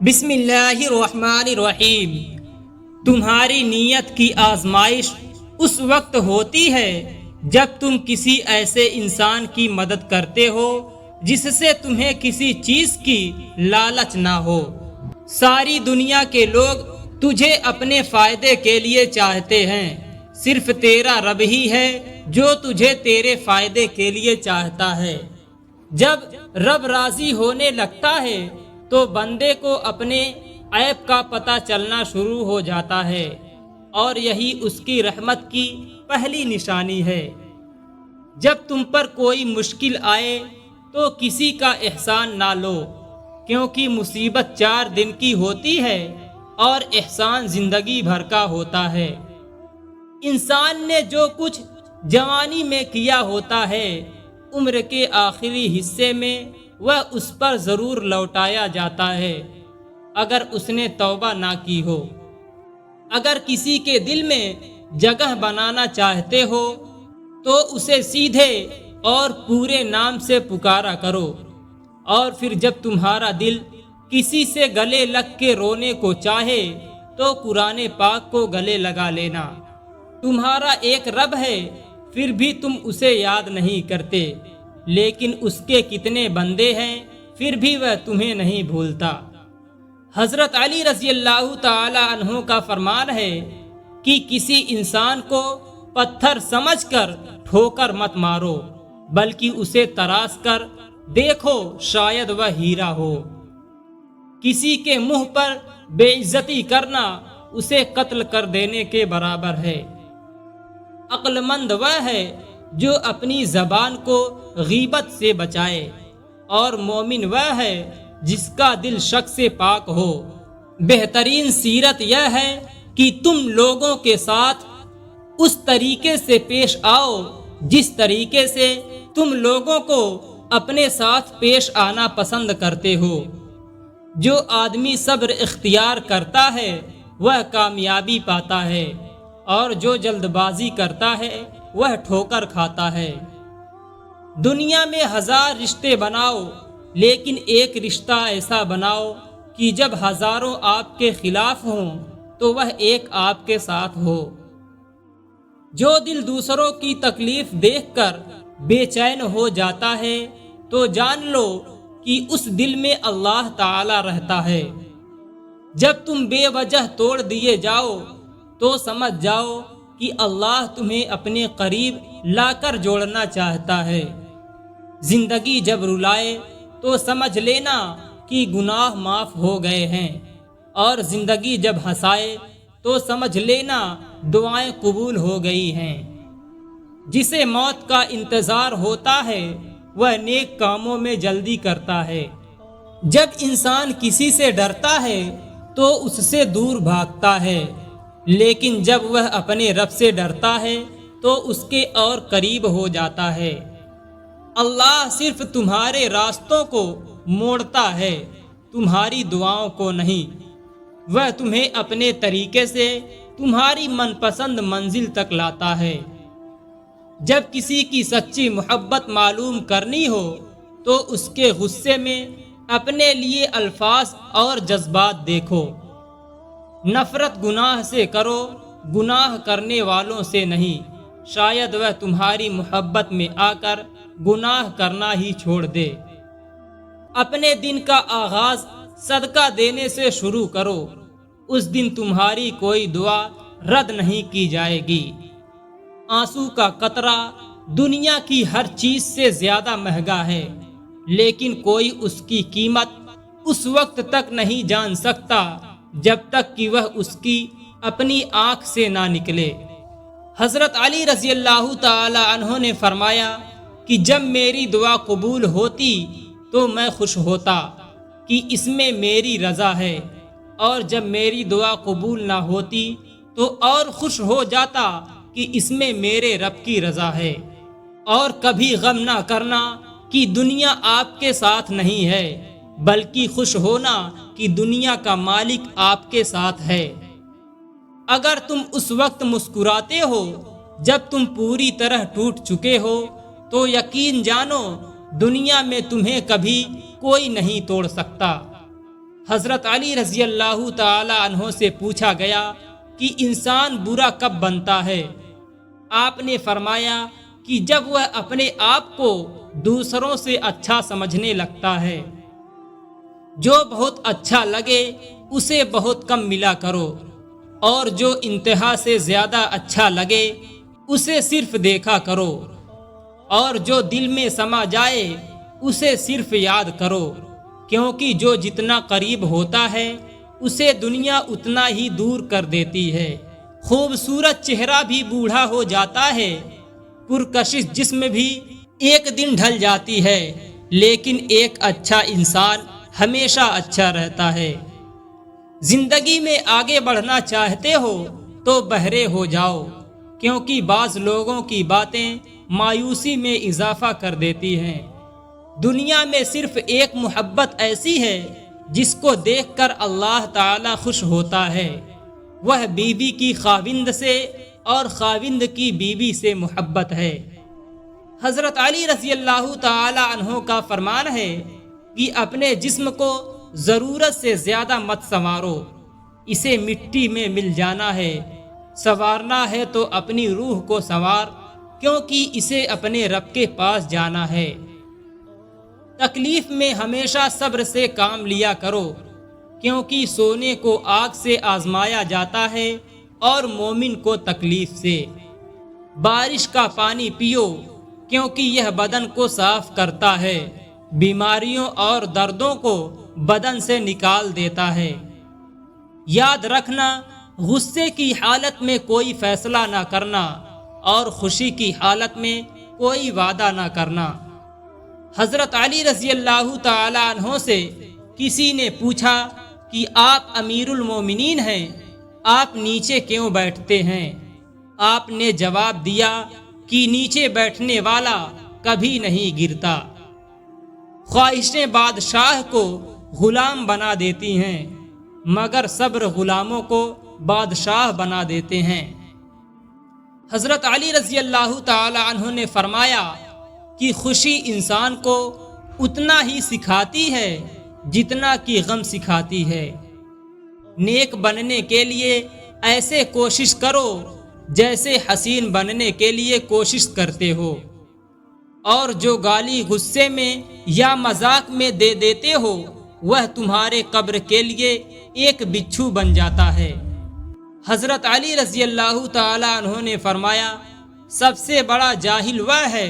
بسم اللہ الرحمن الرحیم۔ تمہاری نیت کی آزمائش اس وقت ہوتی ہے جب تم کسی ایسے انسان کی مدد کرتے ہو جس سے تمہیں کسی چیز کی لالچ نہ ہو۔ ساری دنیا کے لوگ تجھے اپنے فائدے کے لیے چاہتے ہیں، صرف تیرا رب ہی ہے جو تجھے تیرے فائدے کے لیے چاہتا ہے۔ جب رب راضی ہونے لگتا ہے تو بندے کو اپنے عیب کا پتہ چلنا شروع ہو جاتا ہے، اور یہی اس کی رحمت کی پہلی نشانی ہے۔ جب تم پر کوئی مشکل آئے تو کسی کا احسان نہ لو، کیونکہ مصیبت 4 دن کی ہوتی ہے اور احسان زندگی بھر کا ہوتا ہے۔ انسان نے جو کچھ جوانی میں کیا ہوتا ہے، عمر کے آخری حصے میں وہ اس پر ضرور لوٹایا جاتا ہے اگر اس نے توبہ نہ کی ہو۔ اگر کسی کے دل میں جگہ بنانا چاہتے ہو تو اسے سیدھے اور پورے نام سے پکارا کرو، اور پھر جب تمہارا دل کسی سے گلے لگ کے رونے کو چاہے تو قرآن پاک کو گلے لگا لینا۔ تمہارا ایک رب ہے، پھر بھی تم اسے یاد نہیں کرتے، لیکن اس کے کتنے بندے ہیں پھر بھی وہ تمہیں نہیں بھولتا۔ حضرت علی رضی اللہ تعالی عنہ کا فرمان ہے کہ کسی انسان کو پتھر سمجھ کر ٹھوکر مت مارو، بلکہ اسے تراش کر دیکھو، شاید وہ ہیرا ہو۔ کسی کے منہ پر بے عزتی کرنا اسے قتل کر دینے کے برابر ہے۔ عقل مند وہ ہے جو اپنی زبان کو غیبت سے بچائے، اور مومن وہ ہے جس کا دل شک سے پاک ہو۔ بہترین سیرت یہ ہے کہ تم لوگوں کے ساتھ اس طریقے سے پیش آؤ جس طریقے سے تم لوگوں کو اپنے ساتھ پیش آنا پسند کرتے ہو۔ جو آدمی صبر اختیار کرتا ہے وہ کامیابی پاتا ہے، اور جو جلد بازی کرتا ہے وہ ٹھوکر کھاتا ہے۔ دنیا میں 1000 رشتے بناؤ، لیکن ایک رشتہ ایسا بناؤ کہ جب ہزاروں آپ کے خلاف ہوں تو وہ ایک آپ کے ساتھ ہو۔ جو دل دوسروں کی تکلیف دیکھ کر بے چین ہو جاتا ہے تو جان لو کہ اس دل میں اللہ تعالی رہتا ہے۔ جب تم بے وجہ توڑ دیے جاؤ تو سمجھ جاؤ کہ اللہ تمہیں اپنے قریب لا کر جوڑنا چاہتا ہے۔ زندگی جب رلائے تو سمجھ لینا کہ گناہ معاف ہو گئے ہیں، اور زندگی جب ہنسائے تو سمجھ لینا دعائیں قبول ہو گئی ہیں۔ جسے موت کا انتظار ہوتا ہے وہ نیک کاموں میں جلدی کرتا ہے۔ جب انسان کسی سے ڈرتا ہے تو اس سے دور بھاگتا ہے، لیکن جب وہ اپنے رب سے ڈرتا ہے تو اس کے اور قریب ہو جاتا ہے۔ اللہ صرف تمہارے راستوں کو موڑتا ہے، تمہاری دعاؤں کو نہیں۔ وہ تمہیں اپنے طریقے سے تمہاری من پسند منزل تک لاتا ہے۔ جب کسی کی سچی محبت معلوم کرنی ہو تو اس کے غصے میں اپنے لیے الفاظ اور جذبات دیکھو۔ نفرت گناہ سے کرو، گناہ کرنے والوں سے نہیں، شاید وہ تمہاری محبت میں آ کر گناہ کرنا ہی چھوڑ دے۔ اپنے دن کا آغاز صدقہ دینے سے شروع کرو، اس دن تمہاری کوئی دعا رد نہیں کی جائے گی۔ آنسو کا قطرہ دنیا کی ہر چیز سے زیادہ مہنگا ہے، لیکن کوئی اس کی قیمت اس وقت تک نہیں جان سکتا جب تک کہ وہ اس کی اپنی آنکھ سے نہ نکلے۔ حضرت علی رضی اللہ تعالی عنہ نے فرمایا کہ جب میری دعا قبول ہوتی تو میں خوش ہوتا کہ اس میں میری رضا ہے، اور جب میری دعا قبول نہ ہوتی تو اور خوش ہو جاتا کہ اس میں میرے رب کی رضا ہے۔ اور کبھی غم نہ کرنا کہ دنیا آپ کے ساتھ نہیں ہے، بلکہ خوش ہونا کہ دنیا کا مالک آپ کے ساتھ ہے۔ اگر تم اس وقت مسکراتے ہو جب تم پوری طرح ٹوٹ چکے ہو تو یقین جانو دنیا میں تمہیں کبھی کوئی نہیں توڑ سکتا۔ حضرت علی رضی اللہ تعالی عنہ سے پوچھا گیا کہ انسان برا کب بنتا ہے؟ آپ نے فرمایا کہ جب وہ اپنے آپ کو دوسروں سے اچھا سمجھنے لگتا ہے۔ جو بہت اچھا لگے اسے بہت کم ملا کرو، اور جو انتہا سے زیادہ اچھا لگے اسے صرف دیکھا کرو، اور جو دل میں سما جائے اسے صرف یاد کرو، کیونکہ جو جتنا قریب ہوتا ہے اسے دنیا اتنا ہی دور کر دیتی ہے۔ خوبصورت چہرہ بھی بوڑھا ہو جاتا ہے، پرکشش جسم بھی ایک دن ڈھل جاتی ہے، لیکن ایک اچھا انسان ہمیشہ اچھا رہتا ہے۔ زندگی میں آگے بڑھنا چاہتے ہو تو بہرے ہو جاؤ، کیونکہ بعض لوگوں کی باتیں مایوسی میں اضافہ کر دیتی ہیں۔ دنیا میں صرف ایک محبت ایسی ہے جس کو دیکھ کر اللہ تعالی خوش ہوتا ہے، وہ بیوی کی خاوند سے اور خاوند کی بیوی سے محبت ہے۔ حضرت علی رضی اللہ تعالی عنہ کا فرمان ہے کہ اپنے جسم کو ضرورت سے زیادہ مت سنوارو، اسے مٹی میں مل جانا ہے۔ سنوارنا ہے تو اپنی روح کو سنوار، کیونکہ اسے اپنے رب کے پاس جانا ہے۔ تکلیف میں ہمیشہ صبر سے کام لیا کرو، کیونکہ سونے کو آگ سے آزمایا جاتا ہے اور مومن کو تکلیف سے۔ بارش کا پانی پیو، کیونکہ یہ بدن کو صاف کرتا ہے، بیماریوں اور دردوں کو بدن سے نکال دیتا ہے۔ یاد رکھنا، غصے کی حالت میں کوئی فیصلہ نہ کرنا اور خوشی کی حالت میں کوئی وعدہ نہ کرنا۔ حضرت علی رضی اللہ تعالی عنہ سے کسی نے پوچھا کہ آپ امیر المومنین ہیں، آپ نیچے کیوں بیٹھتے ہیں؟ آپ نے جواب دیا کہ نیچے بیٹھنے والا کبھی نہیں گرتا۔ خواہشیں بادشاہ کو غلام بنا دیتی ہیں، مگر صبر غلاموں کو بادشاہ بنا دیتے ہیں۔ حضرت علی رضی اللہ تعالی عنہ نے فرمایا کہ خوشی انسان کو اتنا ہی سکھاتی ہے جتنا کہ غم سکھاتی ہے۔ نیک بننے کے لیے ایسے کوشش کرو جیسے حسین بننے کے لیے کوشش کرتے ہو، اور جو گالی غصے میں یا مذاق میں دے دیتے ہو وہ تمہارے قبر کے لیے ایک بچھو بن جاتا ہے۔ حضرت علی رضی اللہ تعالی عنہ نے فرمایا، سب سے بڑا جاہل وہ ہے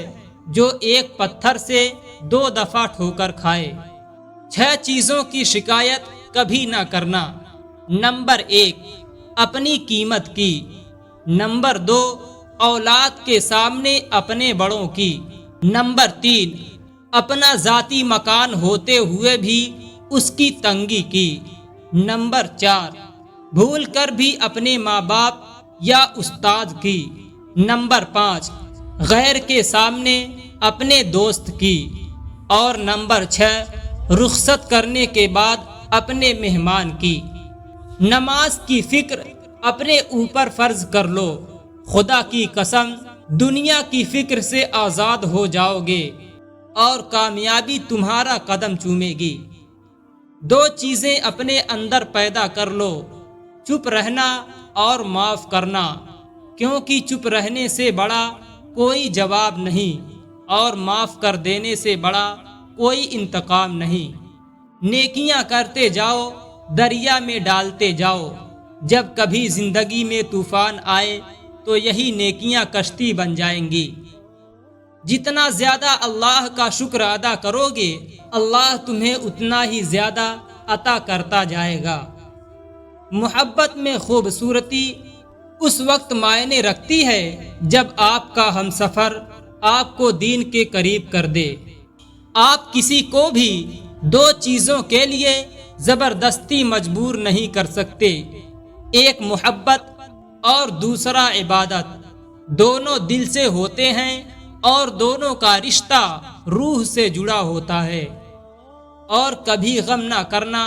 جو ایک پتھر سے 2 دفعہ ٹھوکر کھائے۔ 6 چیزوں کی شکایت کبھی نہ کرنا۔ نمبر 1، اپنی قیمت کی۔ نمبر 2، اولاد کے سامنے اپنے بڑوں کی۔ نمبر 3، اپنا ذاتی مکان ہوتے ہوئے بھی اس کی تنگی کی۔ نمبر 4، بھول کر بھی اپنے ماں باپ یا استاد کی۔ نمبر 5، غیر کے سامنے اپنے دوست کی۔ اور نمبر 6، رخصت کرنے کے بعد اپنے مہمان کی۔ نماز کی فکر اپنے اوپر فرض کر لو، خدا کی قسم دنیا کی فکر سے آزاد ہو جاؤ گے اور کامیابی تمہارا قدم چومے گی۔ 2 چیزیں اپنے اندر پیدا کر لو، چپ رہنا اور معاف کرنا، کیونکہ چپ رہنے سے بڑا کوئی جواب نہیں اور معاف کر دینے سے بڑا کوئی انتقام نہیں۔ نیکیاں کرتے جاؤ، دریا میں ڈالتے جاؤ۔ جب کبھی زندگی میں طوفان آئے تو یہی نیکیاں کشتی بن جائیں گی۔ جتنا زیادہ اللہ کا شکر ادا کرو گے، اللہ تمہیں اتنا ہی زیادہ عطا کرتا جائے گا۔ محبت میں خوبصورتی اس وقت معنی رکھتی ہے جب آپ کا ہمسفر آپ کو دین کے قریب کر دے۔ آپ کسی کو بھی 2 چیزوں کے لیے زبردستی مجبور نہیں کر سکتے، ایک محبت اور دوسرا عبادت۔ دونوں دل سے ہوتے ہیں اور دونوں کا رشتہ روح سے جڑا ہوتا ہے۔ اور کبھی غم نہ کرنا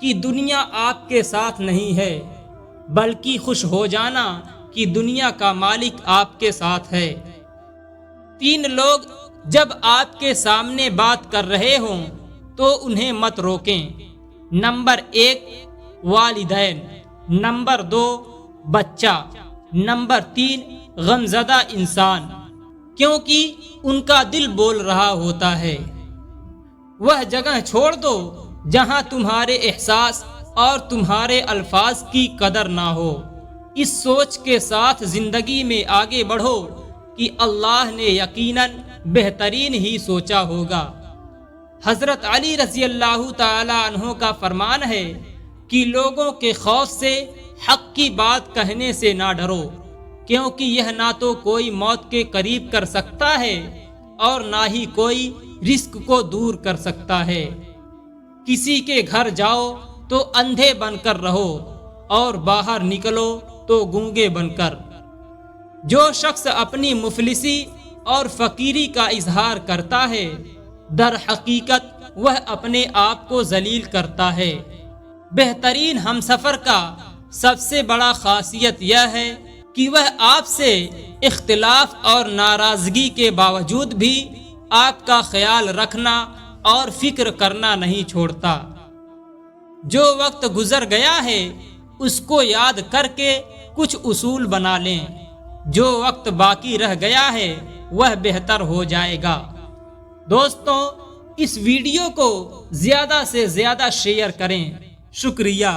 کہ دنیا آپ کے ساتھ نہیں ہے، بلکہ خوش ہو جانا کہ دنیا کا مالک آپ کے ساتھ ہے۔ 3 لوگ جب آپ کے سامنے بات کر رہے ہوں تو انہیں مت روکیں، نمبر 1 والدین، نمبر 2 بچہ، نمبر 3 غمزدہ انسان، کیونکہ ان کا دل بول رہا ہوتا ہے وہ جگہ چھوڑ دو جہاں تمہارے احساس اور تمہارے الفاظ کی قدر نہ ہو۔ اس سوچ کے ساتھ زندگی میں آگے بڑھو کہ اللہ نے یقیناً بہترین ہی سوچا ہوگا۔ حضرت علی رضی اللہ تعالی عنہ کا فرمان ہے کہ لوگوں کے خوف سے حق کی بات کہنے سے نہ ڈرو، کیونکہ یہ نہ تو کوئی موت کے قریب کر سکتا ہے اور نہ ہی کوئی رزق کو دور کر سکتا ہے۔ کسی کے گھر جاؤ تو اندھے بن کر رہو اور باہر نکلو تو گونگے بن کر۔ جو شخص اپنی مفلسی اور فقیری کا اظہار کرتا ہے، در حقیقت وہ اپنے آپ کو ذلیل کرتا ہے۔ بہترین ہمسفر کا سب سے بڑا خاصیت یہ ہے کہ وہ آپ سے اختلاف اور ناراضگی کے باوجود بھی آپ کا خیال رکھنا اور فکر کرنا نہیں چھوڑتا۔ جو وقت گزر گیا ہے اس کو یاد کر کے کچھ اصول بنا لیں، جو وقت باقی رہ گیا ہے وہ بہتر ہو جائے گا۔ دوستوں، اس ویڈیو کو زیادہ سے زیادہ شیئر کریں۔ شکریہ۔